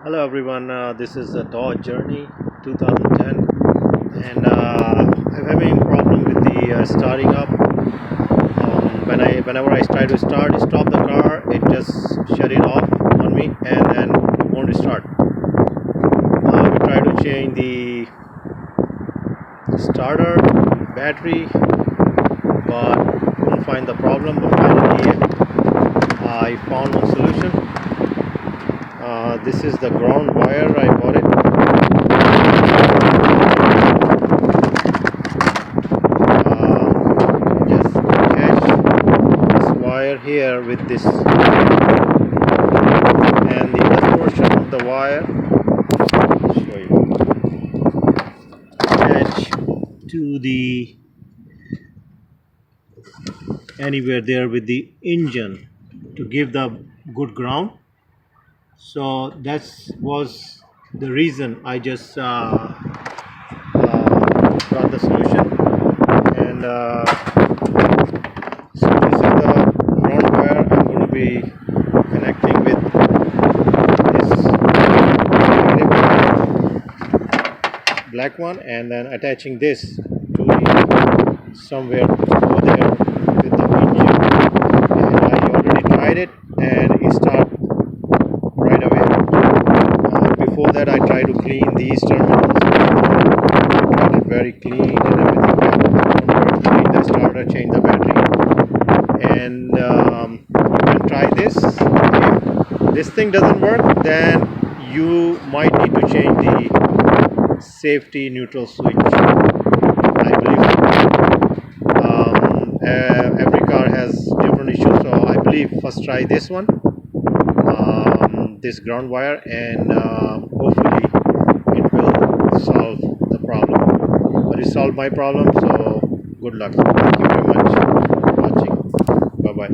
Hello everyone, this is a Dodge Journey 2010 and I'm having a problem with the starting up. Whenever I try to stop the car, it just shut it off on me and then won't restart. We try to change the starter battery but couldn't find the problem, but finally I found one solution. This is the ground wire. I bought it. Just attach this wire here with this, and the other portion of the wire, I'll show you, attach to the anywhere there with the engine to give the good ground. So that was the reason I just got the solution, and so this is the ground wire I'm going to be connecting with this black one, and then attaching this to the somewhere over there with the engine. And I already tried it and it started right away. Before that I tried to clean these terminals. I tried it very clean and everything. Clean the starter, change the battery, and you can try this. If this thing doesn't work, then you might need to change the safety neutral switch. I believe every car has different issues, so I believe first try this one, this ground wire, and hopefully it will solve the problem. But it solved my problem, so good luck. Thank you very much for watching. Bye bye.